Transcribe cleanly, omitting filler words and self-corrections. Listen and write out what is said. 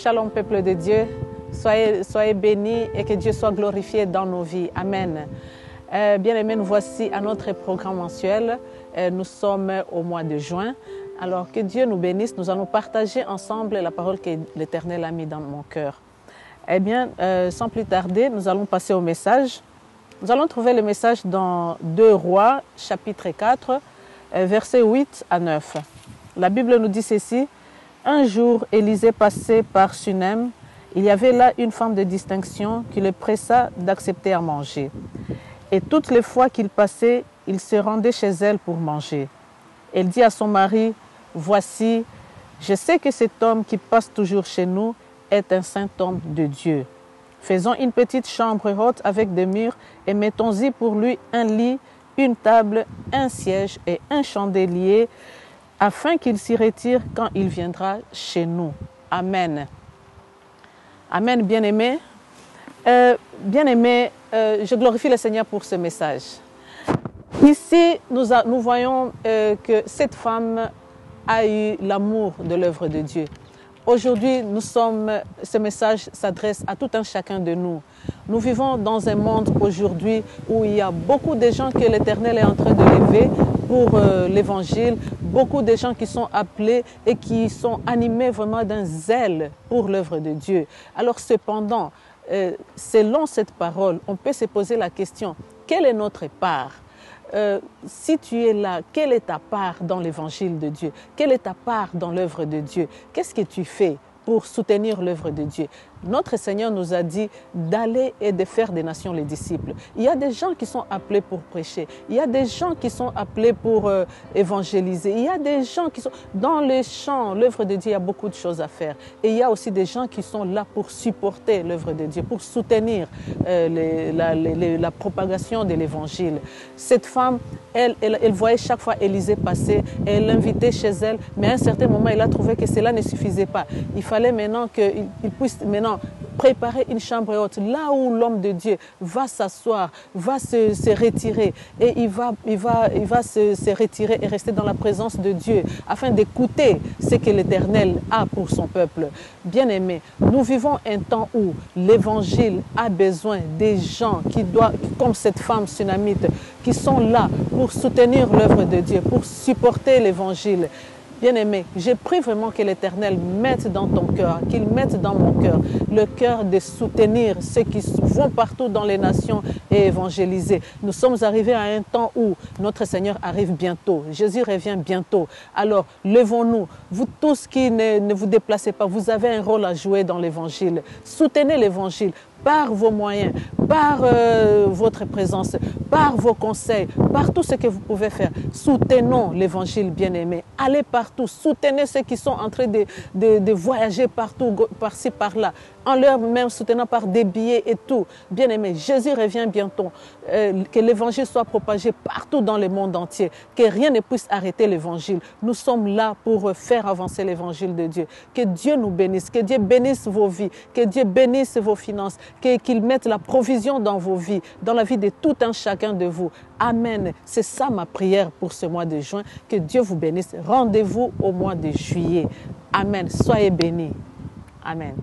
shalom peuple de Dieu, soyez bénis et que Dieu soit glorifié dans nos vies. Amen. Bien-aimés, nous voici à notre programme mensuel. Nous sommes au mois de juin. Alors que Dieu nous bénisse, nous allons partager ensemble la parole que l'Éternel a mise dans mon cœur. Eh bien, sans plus tarder, nous allons passer au message. Nous allons trouver le message dans 2 Rois, chapitre 4, versets 8 à 9. La Bible nous dit ceci. Un jour, Élisée passait par Sunem. Il y avait là une femme de distinction qui le pressa d'accepter à manger. Et toutes les fois qu'il passait, il se rendait chez elle pour manger. Elle dit à son mari, « Voici, je sais que cet homme qui passe toujours chez nous est un saint homme de Dieu. Faisons une petite chambre haute avec des murs et mettons-y pour lui un lit, une table, un siège et un chandelier, afin qu'il s'y retire quand il viendra chez nous. » Amen. Amen, bien-aimés. Bien-aimés, je glorifie le Seigneur pour ce message. Ici, nous voyons que cette femme a eu l'amour de l'œuvre de Dieu. Aujourd'hui, ce message s'adresse à tout un chacun de nous. Nous vivons dans un monde aujourd'hui où il y a beaucoup de gens que l'Éternel est en train de lever pour l'Évangile, beaucoup de gens qui sont appelés et qui sont animés vraiment d'un zèle pour l'œuvre de Dieu. Alors cependant, selon cette parole, on peut se poser la question, quelle est notre part ? Si tu es là, quelle est ta part dans l'évangile de Dieu? Quelle est ta part dans l'œuvre de Dieu? Qu'est-ce que tu fais pour soutenir l'œuvre de Dieu? Notre Seigneur nous a dit d'aller et de faire des nations les disciples. Il y a des gens qui sont appelés pour prêcher. Il y a des gens qui sont appelés pour évangéliser. Il y a des gens qui sont dans les champs. L'œuvre de Dieu, il y a beaucoup de choses à faire. Et il y a aussi des gens qui sont là pour supporter l'œuvre de Dieu, pour soutenir la propagation de l'évangile. Cette femme, elle voyait chaque fois Élisée passer, elle l'invitait chez elle, mais à un certain moment, elle a trouvé que cela ne suffisait pas. Il fallait maintenant qu'il puisse préparer une chambre haute, là où l'homme de Dieu va s'asseoir, va se retirer, et il va se retirer et rester dans la présence de Dieu, afin d'écouter ce que l'Éternel a pour son peuple. Bien-aimés, nous vivons un temps où l'Évangile a besoin des gens comme cette femme sunamite, qui sont là pour soutenir l'œuvre de Dieu, pour supporter l'Évangile. Bien-aimé, j'ai pris vraiment que l'Éternel mette dans ton cœur, qu'il mette dans mon cœur, le cœur de soutenir ceux qui vont partout dans les nations et évangéliser. Nous sommes arrivés à un temps où notre Seigneur arrive bientôt. Jésus revient bientôt. Alors, levons-nous. Vous tous qui ne vous déplacez pas, vous avez un rôle à jouer dans l'Évangile. Soutenez l'Évangile par vos moyens, par votre présence, par vos conseils, par tout ce que vous pouvez faire. Soutenons l'Évangile, bien-aimé. Allez partout, soutenez ceux qui sont en train de voyager partout, par-ci, par-là, en leur même soutenant par des billets et tout. Bien-aimé, Jésus revient bientôt. Que l'Évangile soit propagé partout dans le monde entier, que rien ne puisse arrêter l'Évangile. Nous sommes là pour faire avancer l'Évangile de Dieu. Que Dieu nous bénisse, que Dieu bénisse vos vies, que Dieu bénisse vos finances, qu'il mette la provision dans vos vies, dans la vie de tout un chacun de vous. Amen. C'est ça ma prière pour ce mois de juin. Que Dieu vous bénisse. Rendez-vous au mois de juillet. Amen. Soyez bénis. Amen.